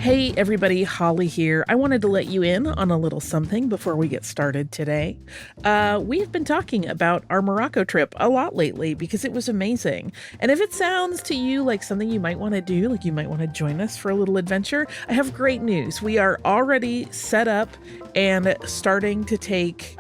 Hey everybody, Holly here. I wanted to let you in on a little something before we get started today. We've been talking about our Morocco trip a lot lately because it was amazing. And if it sounds to you like something you might want to do, like you might want to join us for a little adventure, I have great news. We are already set up and starting to take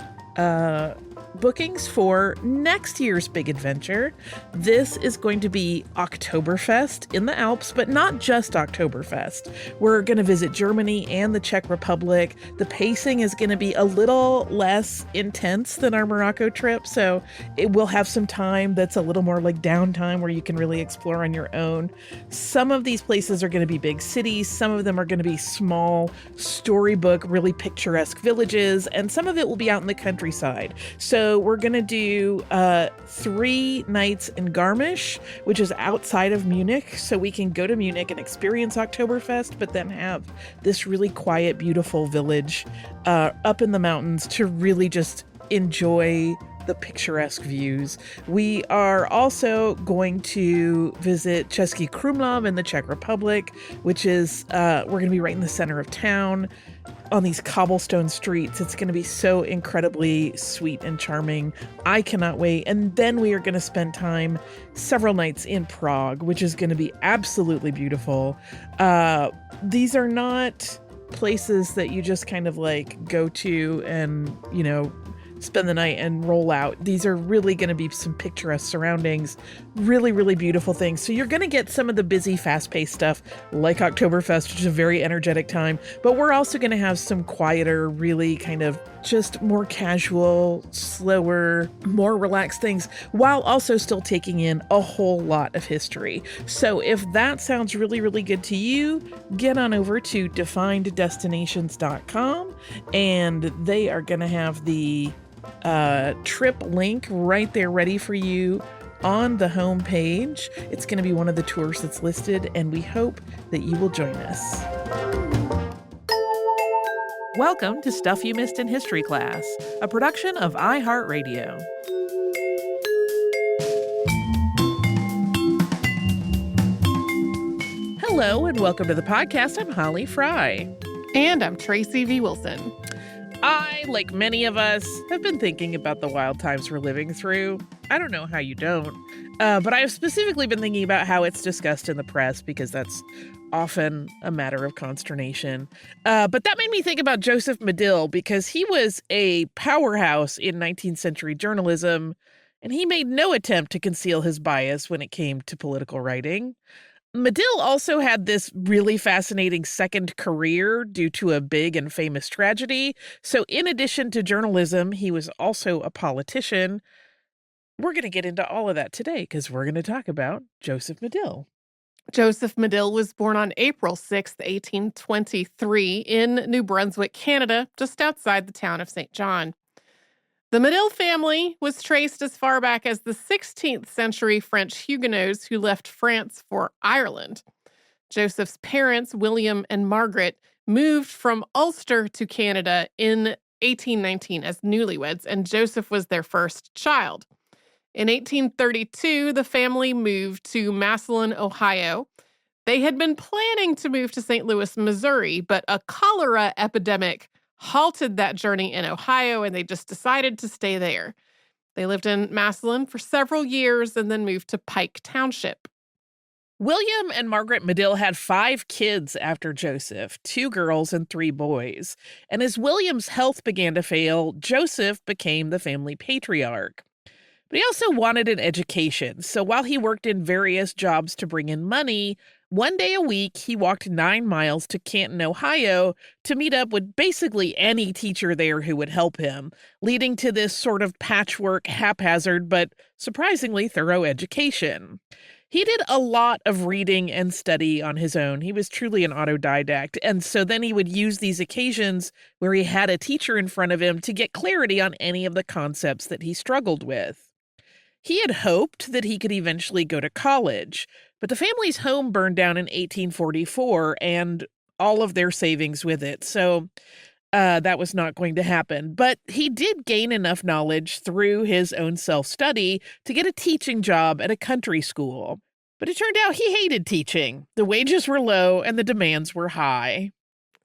bookings for next year's big adventure. This is going to be Oktoberfest in the Alps, but not just Oktoberfest. We're going to visit Germany and the Czech Republic. The pacing is going to be a little less intense than our Morocco trip, so it will have some time that's a little more like downtime where you can really explore on your own. Some of these places are going to be big cities. Some of them are going to be small, storybook, really picturesque villages, and some of it will be out in the countryside. So we're going to do 3 nights in Garmisch, which is outside of Munich. So we can go to Munich and experience Oktoberfest, but then have this really quiet, beautiful village up in the mountains to really just enjoy the picturesque views. We are also going to visit Český Krumlov in the Czech Republic, which is, we're going to be right in the center of town on these cobblestone streets. It's going to be so incredibly sweet and charming. I cannot wait. And then we are going to spend time several nights in Prague, which is going to be absolutely beautiful. These are not places that you just kind of like go to and, you know, spend the night and roll out. These are really going to be some picturesque surroundings, really, really beautiful things. So you're going to get some of the busy, fast-paced stuff like Oktoberfest, which is a very energetic time, but we're also going to have some quieter, really kind of just more casual, slower, more relaxed things, while also still taking in a whole lot of history. So if that sounds really, really good to you, get on over to defineddestinations.com, and they are going to have the trip link right there ready for you on the home page. It's going to be one of the tours that's listed, and we hope that you will join us. Welcome to Stuff You Missed in History Class, a production of iHeartRadio. Hello and welcome to the podcast. I'm Holly Fry. And I'm Tracy V. Wilson. I, like many of us, have been thinking about the wild times we're living through. I don't know how you don't, but I've specifically been thinking about how it's discussed in the press because that's often a matter of consternation. But that made me think about Joseph Medill because he was a powerhouse in 19th century journalism, and he made no attempt to conceal his bias when it came to political writing. Medill also had this really fascinating second career due to a big and famous tragedy. So in addition to journalism, he was also a politician. We're going to get into all of that today because we're going to talk about Joseph Medill. Joseph Medill was born on April 6, 1823 in New Brunswick, Canada, just outside the town of St. John. The Medill family was traced as far back as the 16th century French Huguenots who left France for Ireland. Joseph's parents, William and Margaret, moved from Ulster to Canada in 1819 as newlyweds, and Joseph was their first child. In 1832, the family moved to Massillon, Ohio. They had been planning to move to St. Louis, Missouri, but a cholera epidemic halted that journey in Ohio, and they just decided to stay there. They lived in Massillon for several years and then moved to Pike Township. William and Margaret Medill had 5 kids after Joseph, 2 girls and 3 boys. And as William's health began to fail, Joseph became the family patriarch. But he also wanted an education, so while he worked in various jobs to bring in money, one day a week he walked 9 miles to Canton, Ohio to meet up with basically any teacher there who would help him, leading to this sort of patchwork, haphazard, but surprisingly thorough education. He did a lot of reading and study on his own. He was truly an autodidact, and so then he would use these occasions where he had a teacher in front of him to get clarity on any of the concepts that he struggled with. He had hoped that he could eventually go to college, but the family's home burned down in 1844 and all of their savings with it, so that was not going to happen. But he did gain enough knowledge through his own self-study to get a teaching job at a country school. But it turned out he hated teaching. The wages were low and the demands were high.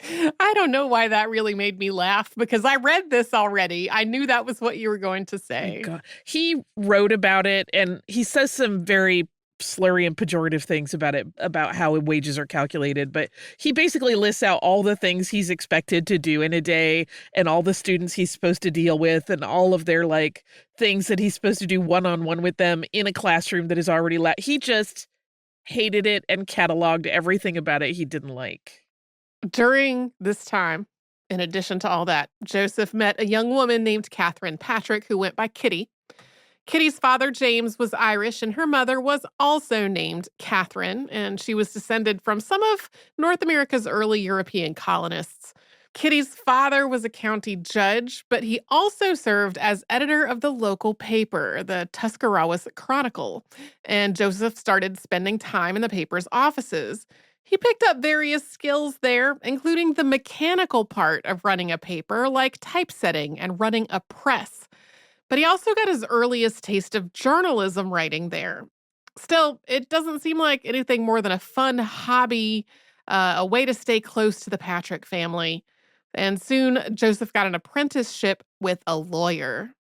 I don't know why that really made me laugh because I read this already. I knew that was what you were going to Oh, say. God. He wrote about it, and he says some very slurry and pejorative things about it, about how wages are calculated. But he basically lists out all the things he's expected to do in a day and all the students he's supposed to deal with and all of their things that he's supposed to do one-on-one with them in a classroom that is already he just hated it and cataloged everything about it he didn't like. During this time, in addition to all that, Joseph met a young woman named Catherine Patrick who went by Kitty. Kitty's father, James, was Irish, and her mother was also named Catherine, and she was descended from some of North America's early European colonists. Kitty's father was a county judge, but he also served as editor of the local paper, the Tuscarawas Chronicle, and Joseph started spending time in the paper's offices. He picked up various skills there, including the mechanical part of running a paper, like typesetting and running a press. But he also got his earliest taste of journalism writing there. Still, it doesn't seem like anything more than a fun hobby, a way to stay close to the Patrick family. And soon, Joseph got an apprenticeship with a lawyer.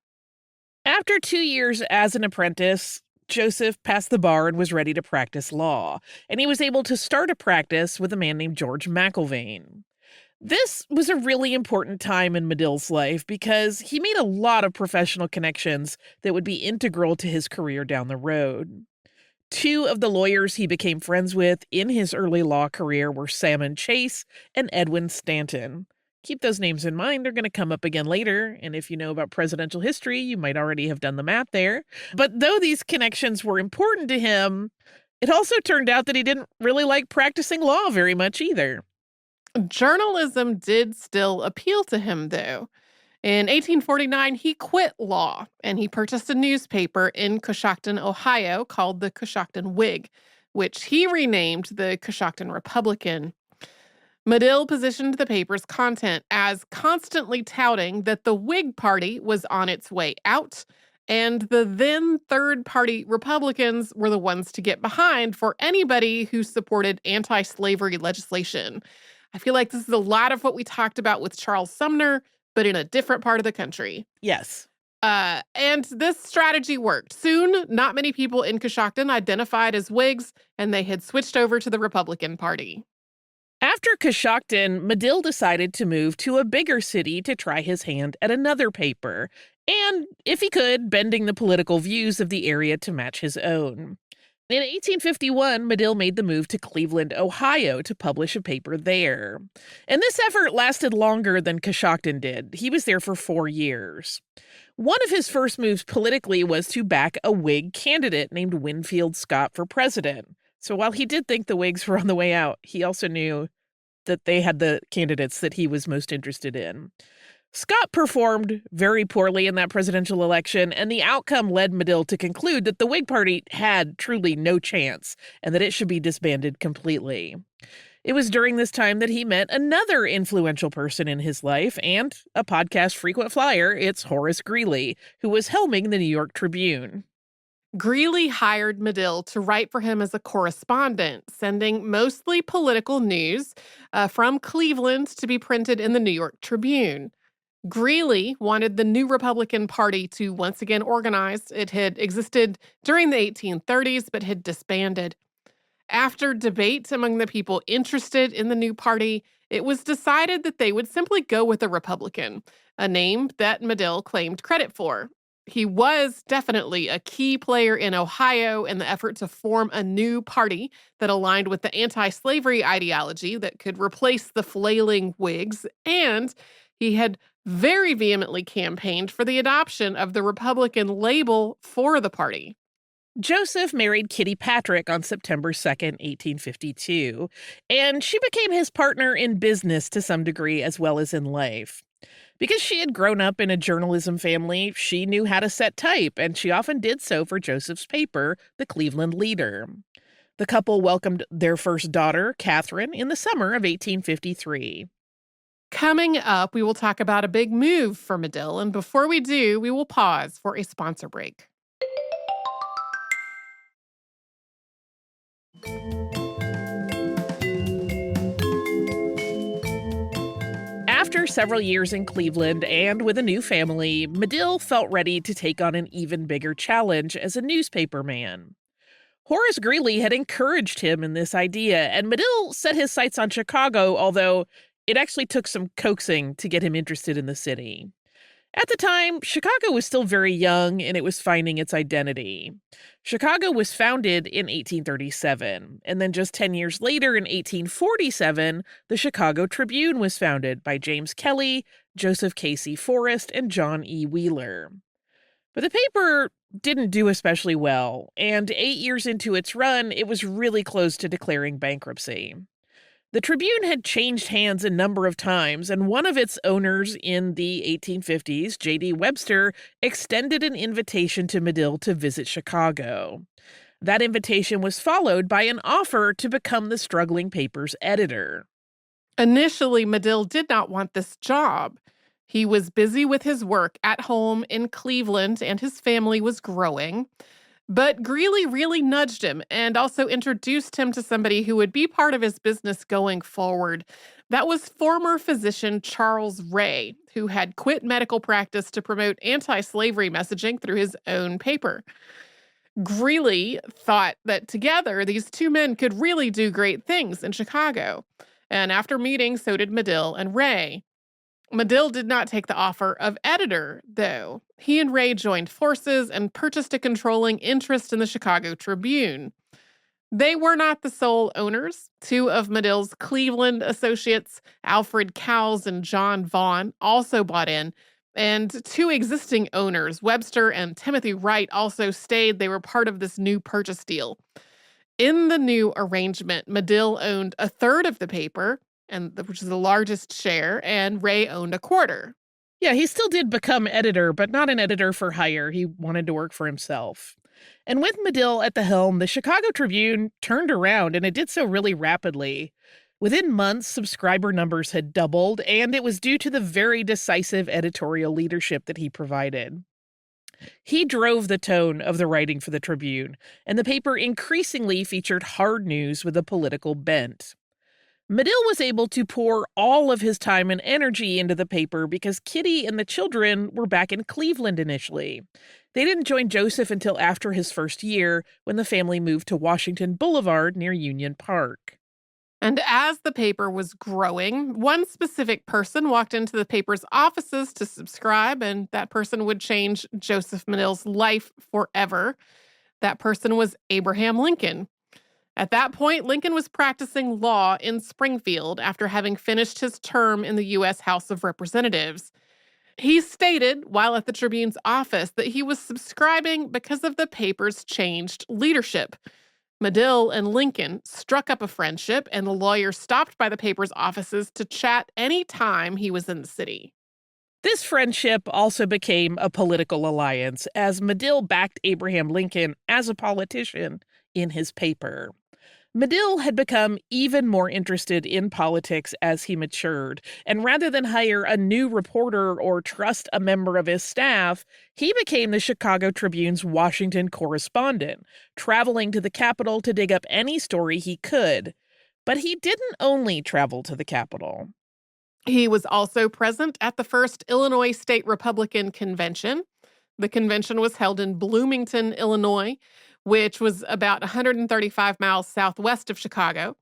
After 2 years as an apprentice, Joseph passed the bar and was ready to practice law, and he was able to start a practice with a man named George McIlvaine. This was a really important time in Medill's life because he made a lot of professional connections that would be integral to his career down the road. Two of the lawyers he became friends with in his early law career were Salmon Chase and Edwin Stanton. Keep those names in mind, they're going to come up again later, and if you know about presidential history, you might already have done the math there. But though these connections were important to him, it also turned out that he didn't really like practicing law very much either. Journalism did still appeal to him, though. In 1849, he quit law and he purchased a newspaper in Coshocton, Ohio called the Coshocton Whig, which he renamed the Coshocton Republican. Medill positioned the paper's content as constantly touting that the Whig Party was on its way out, and the then third party Republicans were the ones to get behind for anybody who supported anti-slavery legislation. I feel like this is a lot of what we talked about with Charles Sumner, but in a different part of the country. Yes. And this strategy worked. Soon, not many people in Coshocton identified as Whigs, and they had switched over to the Republican Party. After Coshocton, Medill decided to move to a bigger city to try his hand at another paper, and, if he could, bending the political views of the area to match his own. In 1851, Medill made the move to Cleveland, Ohio, to publish a paper there. And this effort lasted longer than Coshocton did. He was there for 4 years. One of his first moves politically was to back a Whig candidate named Winfield Scott for president. So while he did think the Whigs were on the way out, he also knew that they had the candidates that he was most interested in. Scott performed very poorly in that presidential election, and the outcome led Medill to conclude that the Whig Party had truly no chance and that it should be disbanded completely. It was during this time that he met another influential person in his life and a podcast frequent flyer. It's Horace Greeley, who was helming the New York Tribune. Greeley hired Medill to write for him as a correspondent, sending mostly political news from Cleveland to be printed in the New York Tribune. Greeley wanted the new Republican Party to once again organize. It had existed during the 1830s, but had disbanded. After debate among the people interested in the new party, it was decided that they would simply go with a Republican, a name that Medill claimed credit for. He was definitely a key player in Ohio in the effort to form a new party that aligned with the anti-slavery ideology that could replace the flailing Whigs, and he had very vehemently campaigned for the adoption of the Republican label for the party. Joseph married Kitty Patrick on September 2nd, 1852, and she became his partner in business to some degree as well as in life. Because she had grown up in a journalism family, she knew how to set type, and she often did so for Joseph's paper, the Cleveland Leader. The couple welcomed their first daughter, Catherine, in the summer of 1853. Coming up, we will talk about a big move for Medill, and before we do, we will pause for a sponsor break. After several years in Cleveland and with a new family, Medill felt ready to take on an even bigger challenge as a newspaperman. Horace Greeley had encouraged him in this idea, and Medill set his sights on Chicago, although it actually took some coaxing to get him interested in the city. At the time, Chicago was still very young and it was finding its identity. Chicago was founded in 1837, and then just 10 years later, in 1847, the Chicago Tribune was founded by James Kelly, Joseph Casey Forrest, and John E. Wheeler. But the paper didn't do especially well, and 8 years into its run, it was really close to declaring bankruptcy. The Tribune had changed hands a number of times, and one of its owners in the 1850s, J.D. Webster, extended an invitation to Medill to visit Chicago. That invitation was followed by an offer to become the struggling paper's editor. Initially, Medill did not want this job. He was busy with his work at home in Cleveland, and his family was growing. But Greeley really nudged him and also introduced him to somebody who would be part of his business going forward. That was former physician Charles Ray, who had quit medical practice to promote anti-slavery messaging through his own paper. Greeley thought that together these two men could really do great things in Chicago. And after meeting, so did Medill and Ray. Medill did not take the offer of editor, though. He and Ray joined forces and purchased a controlling interest in the Chicago Tribune. They were not the sole owners. Two of Medill's Cleveland associates, Alfred Cowles and John Vaughn, also bought in, and two existing owners, Webster and Timothy Wright, also stayed. They were part of this new purchase deal. In the new arrangement, Medill owned a third of the paper, which is the largest share, and Ray owned a quarter. Yeah, he still did become editor, but not an editor for hire. He wanted to work for himself. And with Medill at the helm, the Chicago Tribune turned around, and it did so really rapidly. Within months, subscriber numbers had doubled, and it was due to the very decisive editorial leadership that he provided. He drove the tone of the writing for the Tribune, and the paper increasingly featured hard news with a political bent. Medill was able to pour all of his time and energy into the paper because Kitty and the children were back in Cleveland initially. They didn't join Joseph until after his first year, when the family moved to Washington Boulevard near Union Park. And as the paper was growing, one specific person walked into the paper's offices to subscribe, and that person would change Joseph Medill's life forever. That person was Abraham Lincoln. At that point, Lincoln was practicing law in Springfield after having finished his term in the U.S. House of Representatives. He stated, while at the Tribune's office, that he was subscribing because of the paper's changed leadership. Medill and Lincoln struck up a friendship, and the lawyer stopped by the paper's offices to chat any time he was in the city. This friendship also became a political alliance, as Medill backed Abraham Lincoln as a politician in his paper. Medill had become even more interested in politics as he matured, and rather than hire a new reporter or trust a member of his staff, he became the Chicago Tribune's Washington correspondent, traveling to the Capitol to dig up any story he could. But he didn't only travel to the Capitol. He was also present at the first Illinois State Republican Convention. The convention was held in Bloomington, Illinois, which was about 135 miles southwest of Chicago.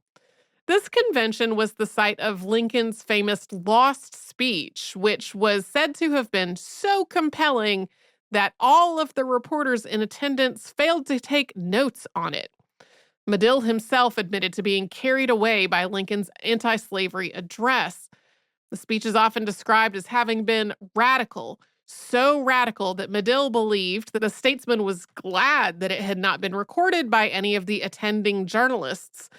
This convention was the site of Lincoln's famous lost speech, which was said to have been so compelling that all of the reporters in attendance failed to take notes on it. Medill himself admitted to being carried away by Lincoln's anti-slavery address. The speech is often described as having been radical, so radical that Medill believed that the statesman was glad that it had not been recorded by any of the attending journalists.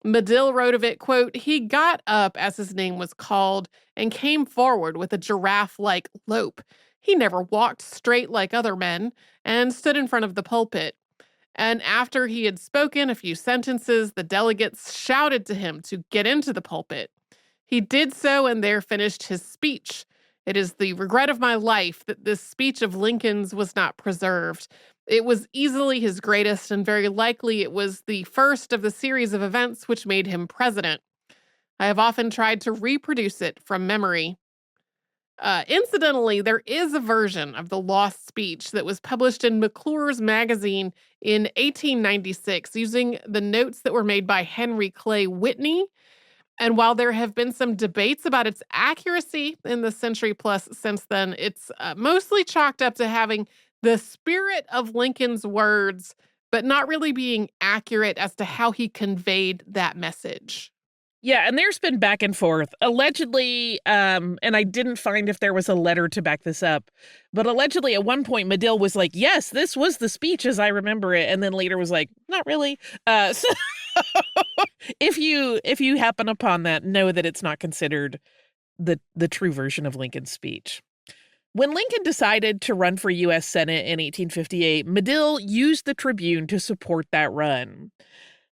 Medill wrote of it, quote, "He got up, as his name was called, and came forward with a giraffe-like lope. He never walked straight like other men, and stood in front of the pulpit. And after he had spoken a few sentences, the delegates shouted to him to get into the pulpit. He did so and there finished his speech. It is the regret of my life that this speech of Lincoln's was not preserved. It was easily his greatest, and very likely it was the first of the series of events which made him president. I have often tried to reproduce it from memory. Incidentally, there is a version of the lost speech that was published in McClure's magazine in 1896 using the notes that were made by Henry Clay Whitney. And while there have been some debates about its accuracy in the century plus since then, it's mostly chalked up to having the spirit of Lincoln's words, but not really being accurate as to how he conveyed that message. Yeah, and there's been back and forth. Allegedly, and I didn't find if there was a letter to back this up, but allegedly at one point Medill was like, yes, this was the speech as I remember it, and then later was like, not really. So if you happen upon that, know that it's not considered the true version of Lincoln's speech. When Lincoln decided to run for U.S. Senate in 1858, Medill used the Tribune to support that run.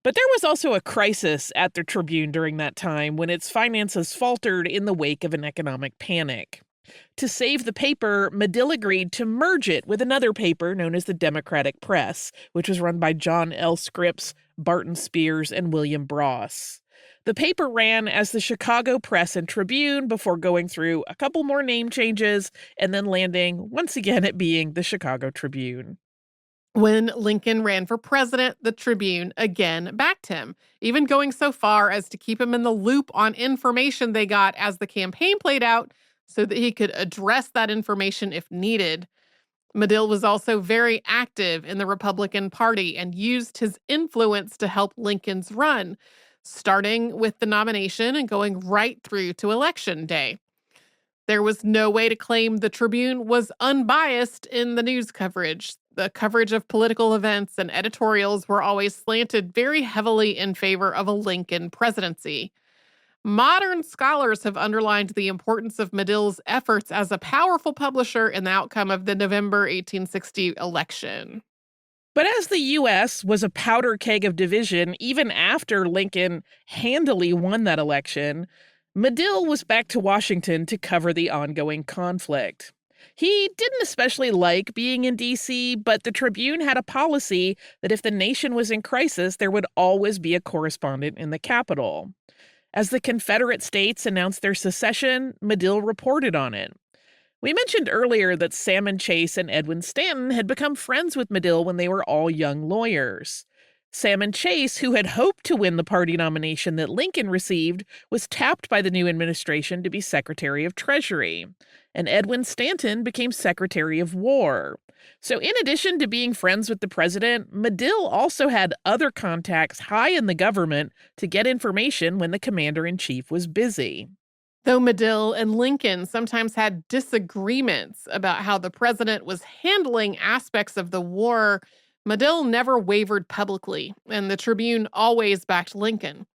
But there was also a crisis at the Tribune during that time when its finances faltered in the wake of an economic panic. To save the paper, Medill agreed to merge it with another paper known as the Democratic Press, which was run by John L. Scripps, Barton Spears, and William Bross. The paper ran as the Chicago Press and Tribune before going through a couple more name changes and then landing once again at being the Chicago Tribune. When Lincoln ran for president, the Tribune again backed him, even going so far as to keep him in the loop on information they got as the campaign played out so that he could address that information if needed. Medill was also very active in the Republican Party and used his influence to help Lincoln's run, starting with the nomination and going right through to Election Day. There was no way to claim the Tribune was unbiased in the news coverage. The coverage of political events and editorials were always slanted very heavily in favor of a Lincoln presidency. Modern scholars have underlined the importance of Medill's efforts as a powerful publisher in the outcome of the November 1860 election. But as the U.S. was a powder keg of division even after Lincoln handily won that election, Medill was back to Washington to cover the ongoing conflict. He didn't especially like being in D.C., but the Tribune had a policy that if the nation was in crisis, there would always be a correspondent in the capital. As the Confederate states announced their secession, Medill reported on it. We mentioned earlier that Salmon Chase and Edwin Stanton had become friends with Medill when they were all young lawyers. Salmon Chase, who had hoped to win the party nomination that Lincoln received, was tapped by the new administration to be Secretary of Treasury, and Edwin Stanton became Secretary of War. So in addition to being friends with the president, Medill also had other contacts high in the government to get information when the commander-in-chief was busy. Though Medill and Lincoln sometimes had disagreements about how the president was handling aspects of the war, Medill never wavered publicly, and the Tribune always backed Lincoln.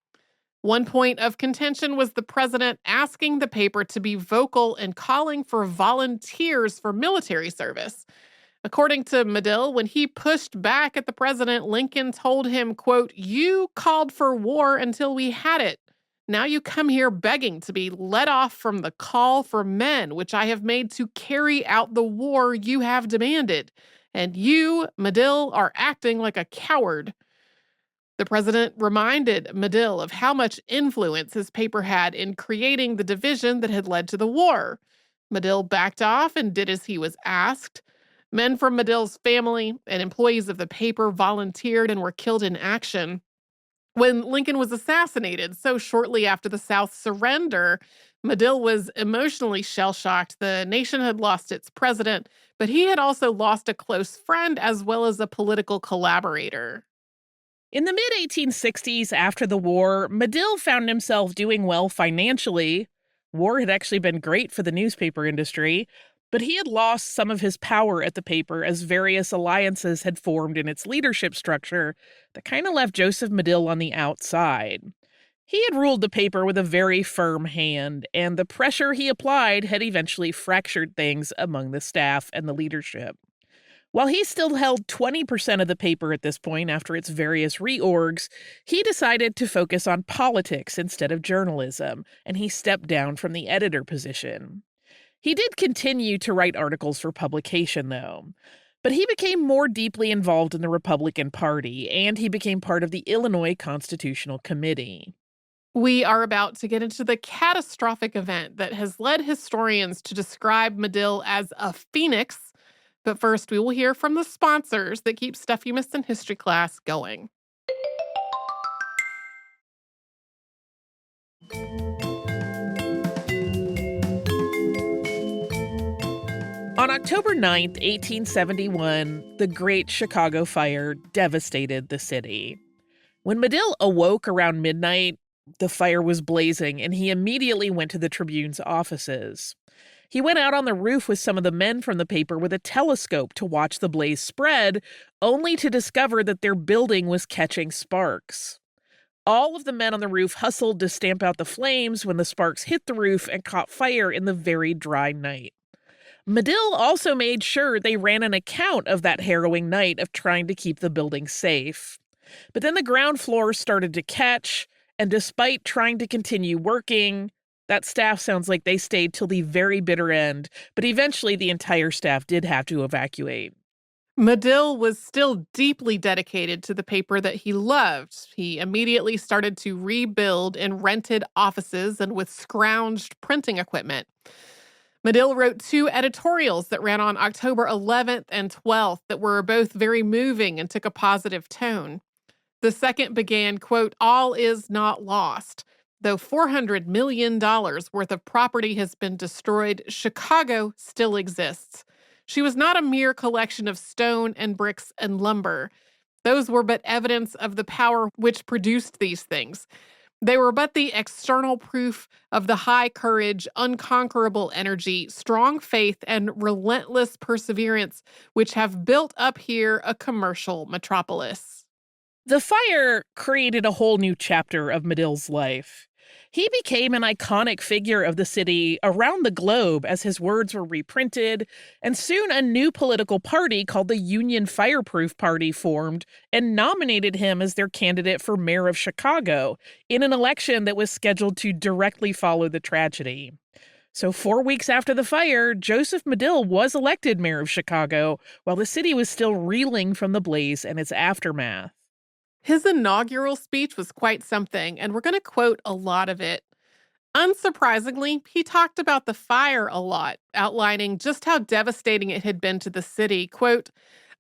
One point of contention was the president asking the paper to be vocal in calling for volunteers for military service. According to Medill, when he pushed back at the president, Lincoln told him, quote, "You called for war until we had it. Now you come here begging to be let off from the call for men, which I have made to carry out the war you have demanded. And you, Medill, are acting like a coward." The president reminded Medill of how much influence his paper had in creating the division that had led to the war. Medill backed off and did as he was asked. Men from Medill's family and employees of the paper volunteered and were killed in action. When Lincoln was assassinated so shortly after the South's surrender, Medill was emotionally shell-shocked. The nation had lost its president, but he had also lost a close friend as well as a political collaborator. In the mid-1860s, after the war, Medill found himself doing well financially. War had actually been great for the newspaper industry, but he had lost some of his power at the paper as various alliances had formed in its leadership structure that kind of left Joseph Medill on the outside. He had ruled the paper with a very firm hand, and the pressure he applied had eventually fractured things among the staff and the leadership. While he still held 20% of the paper at this point after its various reorgs, he decided to focus on politics instead of journalism, and he stepped down from the editor position. He did continue to write articles for publication, though. But he became more deeply involved in the Republican Party, and he became part of the Illinois Constitutional Committee. We are about to get into the catastrophic event that has led historians to describe Medill as a phoenix. But first, we will hear from the sponsors that keep Stuff You Missed in History class going. On October 9th, 1871, the Great Chicago Fire devastated the city. When Medill awoke around midnight, the fire was blazing, and he immediately went to the Tribune's offices. He went out on the roof with some of the men from the paper with a telescope to watch the blaze spread, only to discover that their building was catching sparks. All of the men on the roof hustled to stamp out the flames when the sparks hit the roof and caught fire in the very dry night. Medill also made sure they ran an account of that harrowing night of trying to keep the building safe. But then the ground floor started to catch, and despite trying to continue working, that staff sounds like they stayed till the very bitter end, but eventually the entire staff did have to evacuate. Medill was still deeply dedicated to the paper that he loved. He immediately started to rebuild in rented offices and with scrounged printing equipment. Medill wrote 2 editorials that ran on October 11th and 12th that were both very moving and took a positive tone. The second began, quote, "All is not lost. Though $400 million worth of property has been destroyed, Chicago still exists. She was not a mere collection of stone and bricks and lumber. Those were but evidence of the power which produced these things. They were but the external proof of the high courage, unconquerable energy, strong faith, and relentless perseverance which have built up here a commercial metropolis." The fire created a whole new chapter of Medill's life. He became an iconic figure of the city around the globe as his words were reprinted, and soon a new political party called the Union Fireproof Party formed and nominated him as their candidate for mayor of Chicago in an election that was scheduled to directly follow the tragedy. So 4 weeks after the fire, Joseph Medill was elected mayor of Chicago while the city was still reeling from the blaze and its aftermath. His inaugural speech was quite something, and we're going to quote a lot of it. Unsurprisingly, he talked about the fire a lot, outlining just how devastating it had been to the city. Quote,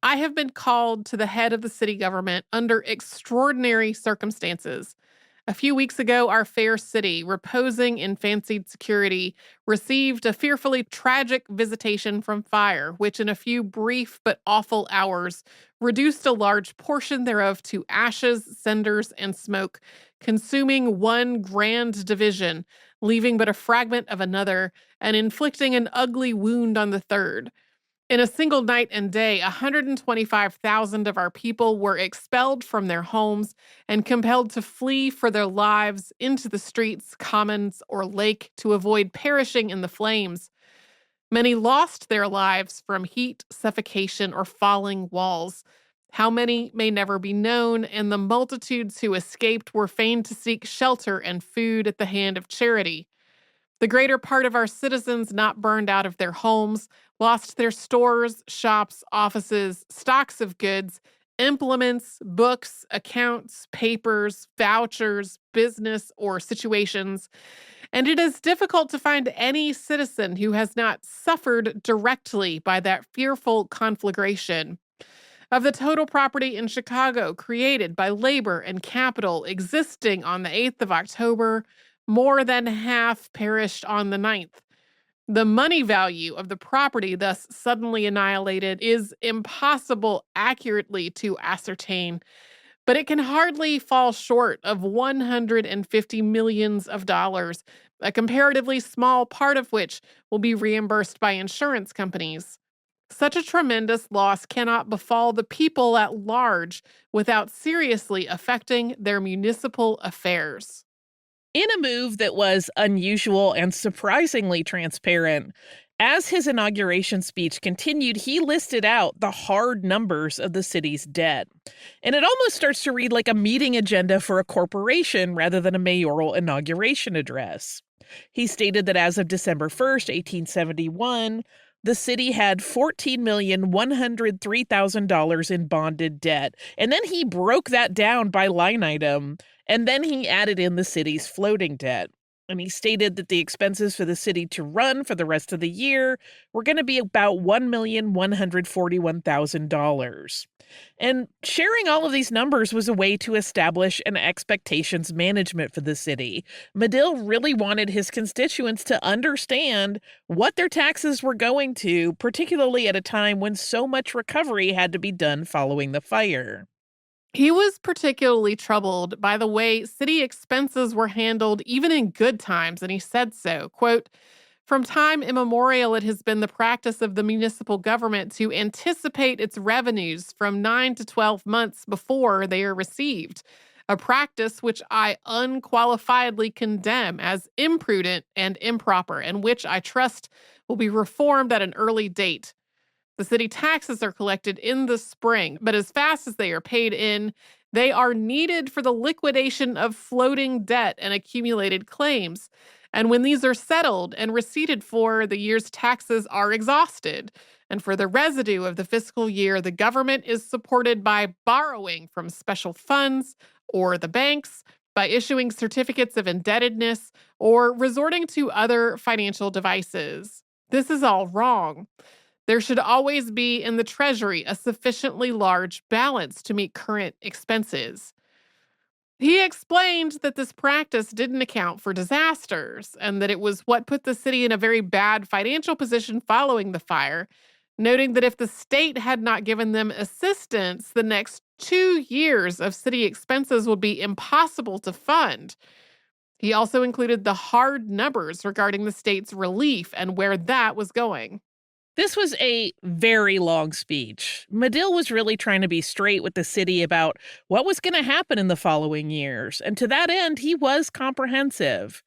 "I have been called to the head of the city government under extraordinary circumstances. A few weeks ago, our fair city, reposing in fancied security, received a fearfully tragic visitation from fire, which in a few brief but awful hours reduced a large portion thereof to ashes, cinders, and smoke, consuming one grand division, leaving but a fragment of another, and inflicting an ugly wound on the third. In a single night and day, 125,000 of our people were expelled from their homes and compelled to flee for their lives into the streets, commons, or lake to avoid perishing in the flames. Many lost their lives from heat, suffocation, or falling walls. How many may never be known, and the multitudes who escaped were fain to seek shelter and food at the hand of charity. The greater part of our citizens not burned out of their homes, lost their stores, shops, offices, stocks of goods, implements, books, accounts, papers, vouchers, business, or situations. And it is difficult to find any citizen who has not suffered directly by that fearful conflagration. Of the total property in Chicago created by labor and capital existing on the 8th of October, more than half perished on the 9th. The money value of the property thus suddenly annihilated is impossible accurately to ascertain, but it can hardly fall short of 150 millions of dollars, a comparatively small part of which will be reimbursed by insurance companies. Such a tremendous loss cannot befall the people at large without seriously affecting their municipal affairs. In a move that was unusual and surprisingly transparent, as his inauguration speech continued, he listed out the hard numbers of the city's debt. And it almost starts to read like a meeting agenda for a corporation rather than a mayoral inauguration address. He stated that as of December 1st, 1871, the city had $14,103,000 in bonded debt. And then he broke that down by line item, and then he added in the city's floating debt. And he stated that the expenses for the city to run for the rest of the year were going to be about $1,141,000. And sharing all of these numbers was a way to establish an expectations management for the city. Medill really wanted his constituents to understand what their taxes were going to, particularly at a time when so much recovery had to be done following the fire. He was particularly troubled by the way city expenses were handled even in good times, and he said so. Quote, "From time immemorial, it has been the practice of the municipal government to anticipate its revenues from 9 to 12 months before they are received, a practice which I unqualifiedly condemn as imprudent and improper, and which I trust will be reformed at an early date. The city taxes are collected in the spring, but as fast as they are paid in, they are needed for the liquidation of floating debt and accumulated claims. And when these are settled and receipted for, the year's taxes are exhausted. And for the residue of the fiscal year, the government is supported by borrowing from special funds or the banks, by issuing certificates of indebtedness, or resorting to other financial devices. This is all wrong. There should always be in the Treasury a sufficiently large balance to meet current expenses." He explained that this practice didn't account for disasters and that it was what put the city in a very bad financial position following the fire, noting that if the state had not given them assistance, the next 2 years of city expenses would be impossible to fund. He also included the hard numbers regarding the state's relief and where that was going. This was a very long speech. Medill was really trying to be straight with the city about what was going to happen in the following years, and to that end, he was comprehensive.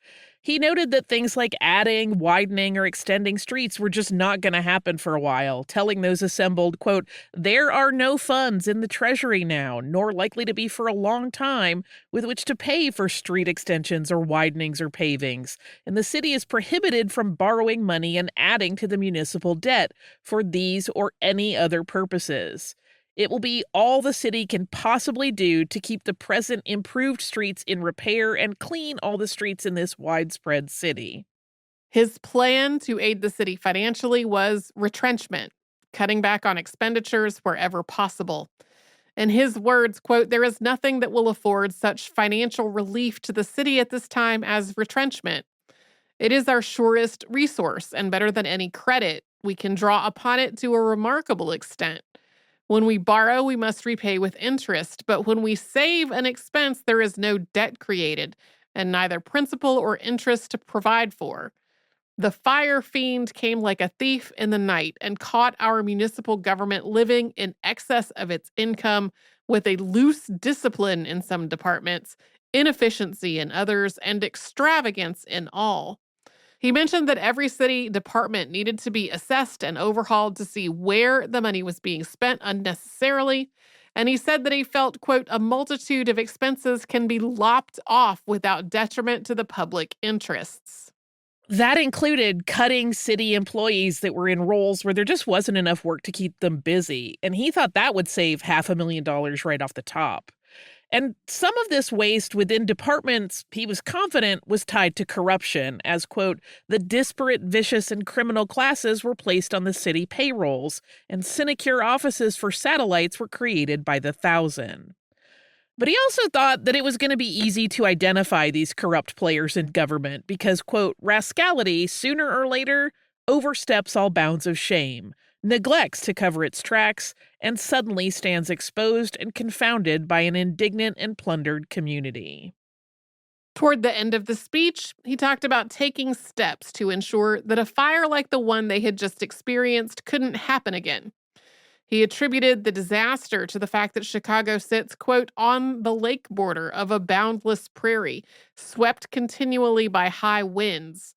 He noted that things like adding, widening, or extending streets were just not going to happen for a while, telling those assembled, quote, "There are no funds in the treasury now, nor likely to be for a long time, with which to pay for street extensions or widenings or pavings, and the city is prohibited from borrowing money and adding to the municipal debt for these or any other purposes. It will be all the city can possibly do to keep the present improved streets in repair and clean all the streets in this widespread city." His plan to aid the city financially was retrenchment, cutting back on expenditures wherever possible. In his words, quote, "There is nothing that will afford such financial relief to the city at this time as retrenchment. It is our surest resource, and better than any credit, we can draw upon it to a remarkable extent. When we borrow, we must repay with interest, but when we save an expense, there is no debt created, and neither principal or interest to provide for. The fire fiend came like a thief in the night and caught our municipal government living in excess of its income, with a loose discipline in some departments, inefficiency in others, and extravagance in all. He mentioned that every city department needed to be assessed and overhauled to see where the money was being spent unnecessarily. And he said that he felt, quote, "A multitude of expenses can be lopped off without detriment to the public interests." That included cutting city employees that were in roles where there just wasn't enough work to keep them busy, and he thought that would save $500,000 right off the top. And some of this waste within departments, he was confident, was tied to corruption, as, quote, "The disparate, vicious, and criminal classes were placed on the city payrolls, and sinecure offices for satellites were created by the thousand." But he also thought that it was going to be easy to identify these corrupt players in government because, quote, "Rascality, sooner or later, oversteps all bounds of shame, neglects to cover its tracks, and suddenly stands exposed and confounded by an indignant and plundered community." Toward the end of the speech, he talked about taking steps to ensure that a fire like the one they had just experienced couldn't happen again. He attributed the disaster to the fact that Chicago sits, quote, "on the lake border of a boundless prairie, swept continually by high winds."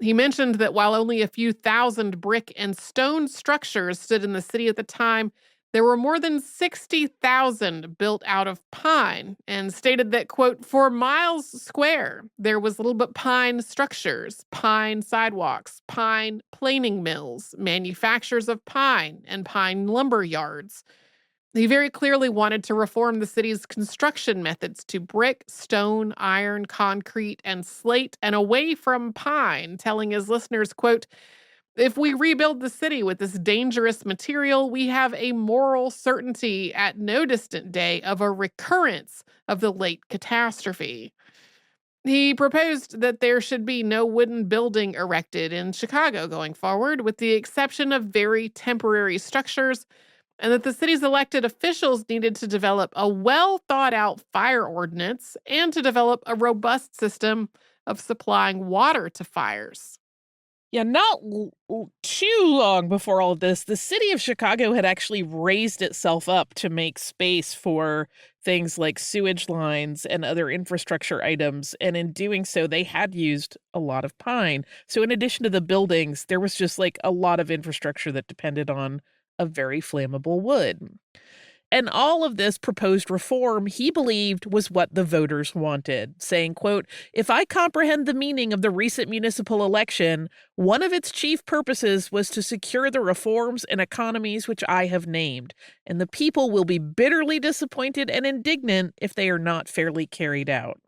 He mentioned that while only a few thousand brick and stone structures stood in the city at the time, There were more than 60,000 built out of pine, and stated that, quote, for miles square, there was little but pine structures, pine sidewalks, pine planing mills, manufacturers of pine, and pine lumber yards. He very clearly wanted to reform the city's construction methods to brick, stone, iron, concrete, and slate, and away from pine, telling his listeners, quote, if we rebuild the city with this dangerous material, we have a moral certainty at no distant day of a recurrence of the late catastrophe. He proposed that there should be no wooden building erected in Chicago going forward, with the exception of very temporary structures, and that the city's elected officials needed to develop a well thought out fire ordinance and to develop a robust system of supplying water to fires. Yeah, not too long before all of this, the city of Chicago had actually raised itself up to make space for things like sewage lines and other infrastructure items. And in doing so, they had used a lot of pine. So in addition to the buildings, there was just like a lot of infrastructure that depended on a very flammable wood. And all of this proposed reform, he believed, was what the voters wanted, saying, quote, if I comprehend the meaning of the recent municipal election, one of its chief purposes was to secure the reforms and economies which I have named, and the people will be bitterly disappointed and indignant if they are not fairly carried out.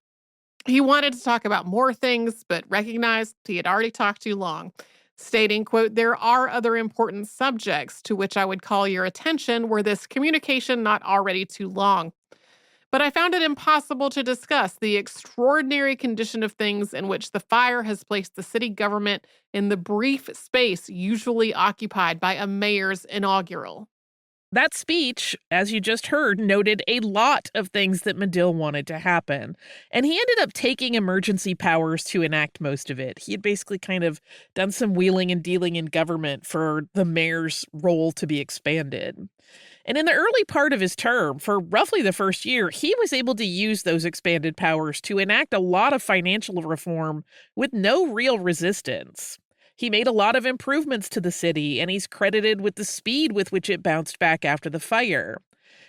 He wanted to talk about more things, but recognized he had already talked too long, stating, quote, there are other important subjects to which I would call your attention were this communication not already too long. But I found it impossible to discuss the extraordinary condition of things in which the fire has placed the city government in the brief space usually occupied by a mayor's inaugural. That speech, as you just heard, noted a lot of things that Medill wanted to happen. And he ended up taking emergency powers to enact most of it. He had basically kind of done some wheeling and dealing in government for the mayor's role to be expanded. And in the early part of his term, for roughly the first year, he was able to use those expanded powers to enact a lot of financial reform with no real resistance. He made a lot of improvements to the city, and he's credited with the speed with which it bounced back after the fire.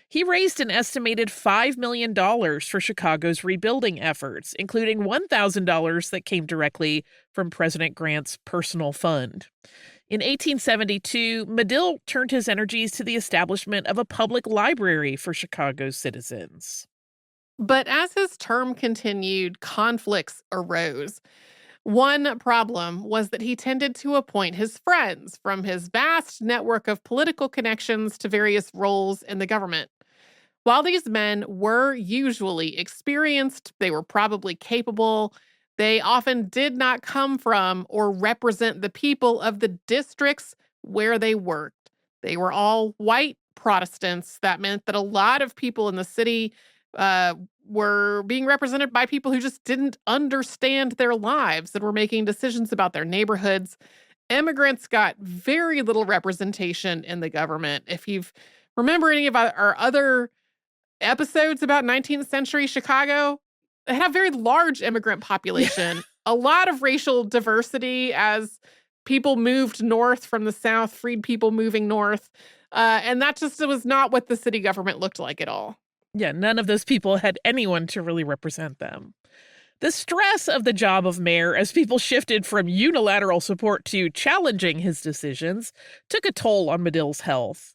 He raised an estimated $5 million for Chicago's rebuilding efforts, including $1,000 that came directly from President Grant's personal fund. In 1872, Medill turned his energies to the establishment of a public library for Chicago's citizens. But as his term continued, conflicts arose. One problem was that he tended to appoint his friends from his vast network of political connections to various roles in the government. While these men were usually experienced, they were probably capable, they often did not come from or represent the people of the districts where they worked. They were all white Protestants. That meant that a lot of people in the city were being represented by people who just didn't understand their lives and were making decisions about their neighborhoods. Immigrants got very little representation in the government. If you've remember any of our other episodes about 19th century Chicago, it had a very large immigrant population, a lot of racial diversity as people moved north from the South, freed people moving north. And that just was not what the city government looked like at all. Yeah, none of those people had anyone to really represent them. The stress of the job of mayor, as people shifted from unilateral support to challenging his decisions, took a toll on Medill's health.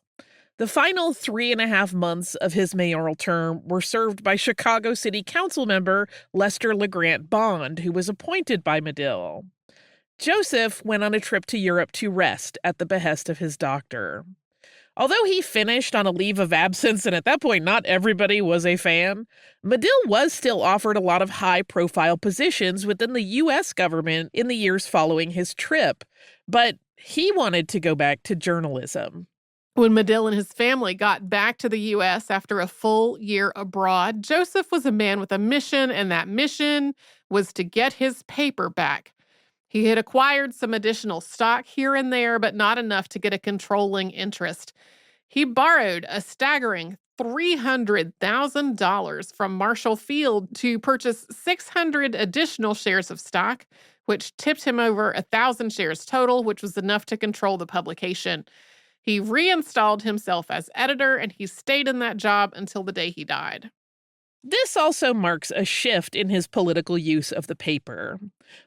The final 3.5 months of his mayoral term were served by Chicago City Council member Lester LeGrant Bond, who was appointed by Medill. Joseph went on a trip to Europe to rest at the behest of his doctor. Although he finished on a leave of absence, and at that point not everybody was a fan, Medill was still offered a lot of high-profile positions within the U.S. government in the years following his trip, but he wanted to go back to journalism. When Medill and his family got back to the U.S. after a full year abroad, Joseph was a man with a mission, and that mission was to get his paper back. He had acquired some additional stock here and there, but not enough to get a controlling interest. He borrowed a staggering $300,000 from Marshall Field to purchase 600 additional shares of stock, which tipped him over 1,000 shares total, which was enough to control the publication. He reinstalled himself as editor, and he stayed in that job until the day he died. This also marks a shift in his political use of the paper.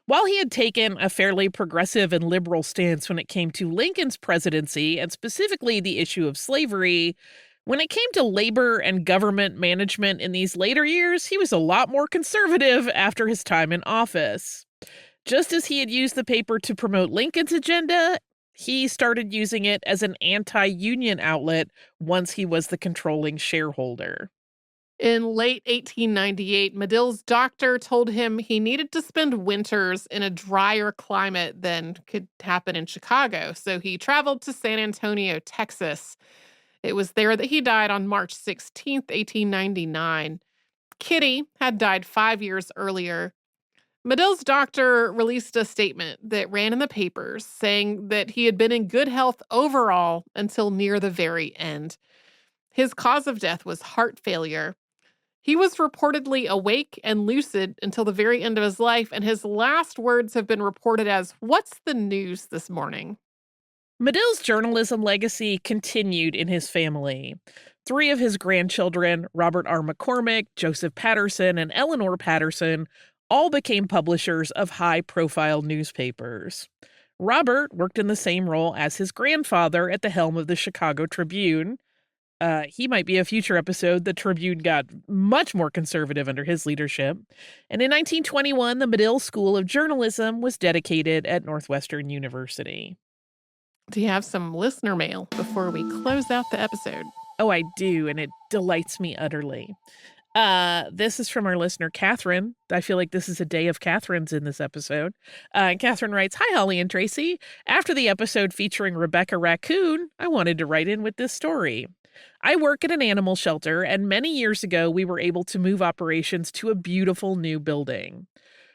While he had taken a fairly progressive and liberal stance when it came to Lincoln's presidency, and specifically the issue of slavery, when it came to labor and government management in these later years, he was a lot more conservative after his time in office. Just as he had used the paper to promote Lincoln's agenda, he started using it as an anti-union outlet once he was the controlling shareholder. In late 1898, Medill's doctor told him he needed to spend winters in a drier climate than could happen in Chicago, so he traveled to San Antonio, Texas. It was there that he died on March 16th, 1899. Kitty had died 5 years earlier. Medill's doctor released a statement that ran in the papers saying that he had been in good health overall until near the very end. His cause of death was heart failure. He was reportedly awake and lucid until the very end of his life, and his last words have been reported as, "What's the news this morning?" Medill's journalism legacy continued in his family. 3 of his grandchildren, Robert R. McCormick, Joseph Patterson, and Eleanor Patterson, all became publishers of high-profile newspapers. Robert worked in the same role as his grandfather at the helm of the Chicago Tribune. He might be a future episode. The Tribune got much more conservative under his leadership. And in 1921, the Medill School of Journalism was dedicated at Northwestern University. Do you have some listener mail before we close out the episode? Oh, I do, and it delights me utterly. This is from our listener, Catherine. I feel like this is a day of Catherines in this episode. Catherine writes, "Hi, Holly and Tracy. After the episode featuring Rebecca Raccoon, I wanted to write in with this story. I work at an animal shelter, and many years ago, we were able to move operations to a beautiful new building.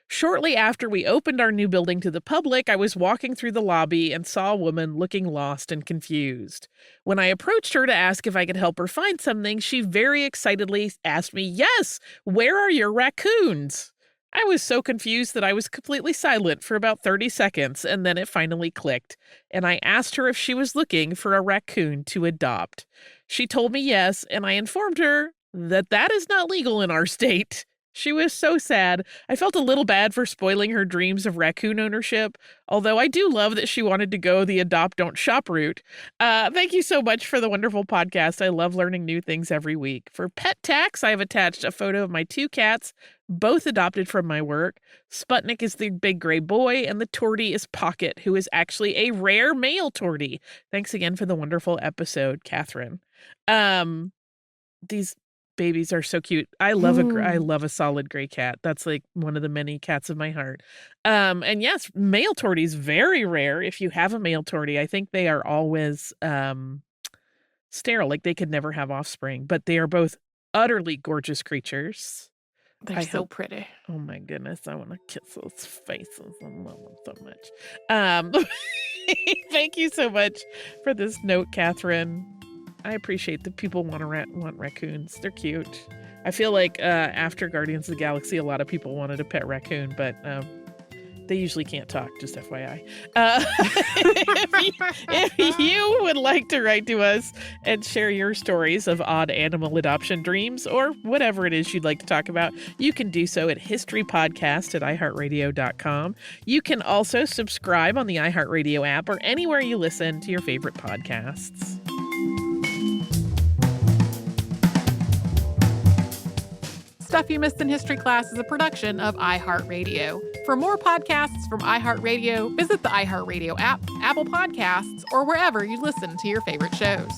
Shortly after we opened our new building to the public, I was walking through the lobby and saw a woman looking lost and confused. When I approached her to ask if I could help her find something, she very excitedly asked me, 'Yes, where are your raccoons?' I was so confused that I was completely silent for about 30 seconds, and then it finally clicked, and I asked her if she was looking for a raccoon to adopt. She told me yes, and I informed her that that is not legal in our state. She was so sad. I felt a little bad for spoiling her dreams of raccoon ownership, although I do love that she wanted to go the adopt, don't shop route. Thank you so much for the wonderful podcast. I love learning new things every week. For pet tax, I have attached a photo of my 2 cats, both adopted from my work. Sputnik is the big gray boy, and the tortie is Pocket, who is actually a rare male tortie. Thanks again for the wonderful episode, Catherine." These babies are so cute. I love a solid gray cat. That's like one of the many cats of my heart. And yes, male torties, very rare. If you have a male tortie, I think they are always sterile. Like they could never have offspring, but they are both utterly gorgeous creatures. They're so pretty. Oh my goodness, I want to kiss those faces. I love them so much. Thank you so much for this note, Catherine. I appreciate that people want raccoons. They're cute. I feel like after Guardians of the Galaxy, a lot of people wanted a pet raccoon, but they usually can't talk, just FYI. If you would like to write to us and share your stories of odd animal adoption dreams or whatever it is you'd like to talk about, you can do so at historypodcast@iHeartRadio.com. You can also subscribe on the iHeartRadio app or anywhere you listen to your favorite podcasts. Stuff You Missed in History Class is a production of iHeartRadio. For more podcasts from iHeartRadio, visit the iHeartRadio app, Apple Podcasts, or wherever you listen to your favorite shows.